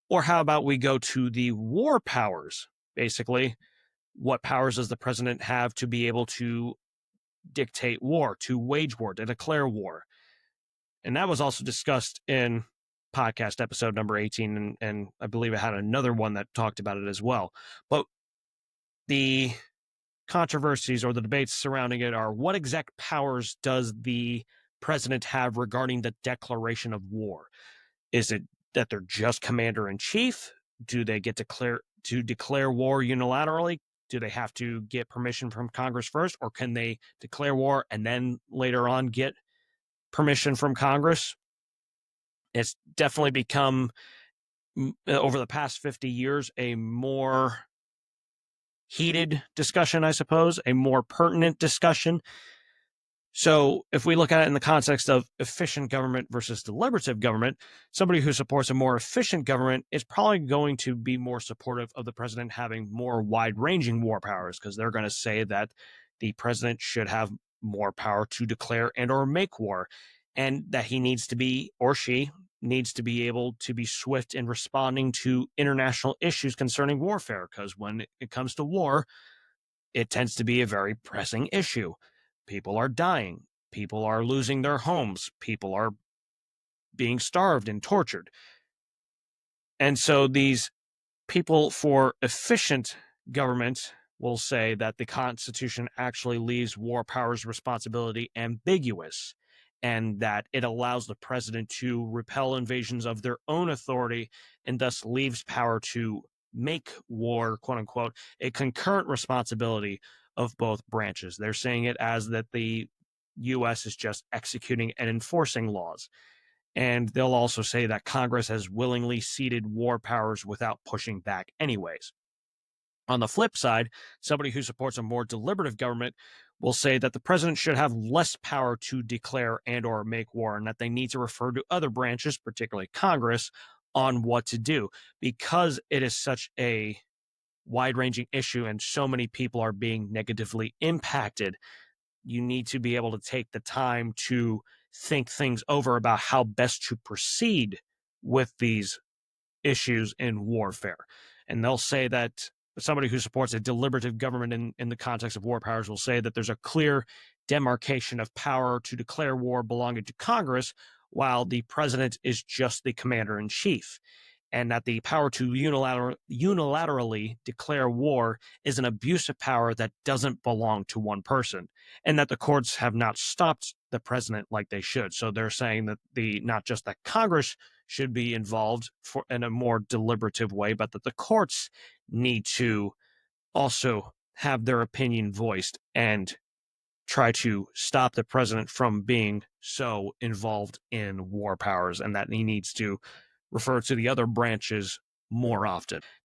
Or how about we go to the war powers? Basically, what powers does the president have to be able to dictate war, to wage war, to declare war? And that was also discussed in podcast episode number 18. And I believe it had another one that talked about it as well. But the controversies or the debates surrounding it are, what exact powers does the president have regarding the declaration of war? Is it that they're just commander in chief? Do they get to declare war unilaterally? Do they have to get permission from Congress first, or can they declare war and then later on get permission from Congress? It's definitely become, over the past 50 years, a more heated discussion, I suppose, a more pertinent discussion. So if we look at it in the context of efficient government versus deliberative government, somebody who supports a more efficient government is probably going to be more supportive of the president having more wide-ranging war powers, because they're going to say that the president should have more power to declare and or make war, and that he needs to be, or she needs to be able to be swift in responding to international issues concerning warfare, because when it comes to war, it tends to be a very pressing issue. People are dying. People are losing their homes. People are being starved and tortured. And so these people for efficient government will say that the Constitution actually leaves war powers responsibility ambiguous, and that it allows the president to repel invasions of their own authority and thus leaves power to make war, quote unquote, a concurrent responsibility of both branches. They're saying it as that the U.S. is just executing and enforcing laws. And they'll also say that Congress has willingly ceded war powers without pushing back anyways. On the flip side, somebody who supports a more deliberative government will say that the president should have less power to declare and or make war, and that they need to refer to other branches, particularly Congress, on what to do, because it is such a wide-ranging issue and so many people are being negatively impacted. You need to be able to take the time to think things over about how best to proceed with these issues in warfare. And they'll say that somebody who supports a deliberative government in the context of war powers will say that there's a clear demarcation of power to declare war belonging to Congress, while the president is just the commander in chief, and that the power to unilaterally declare war is an abuse of power that doesn't belong to one person, and that the courts have not stopped the president like they should. So they're saying that not just that Congress should be involved in a more deliberative way, but that the courts need to also have their opinion voiced and try to stop the president from being so involved in war powers, and that he needs to refer to the other branches more often.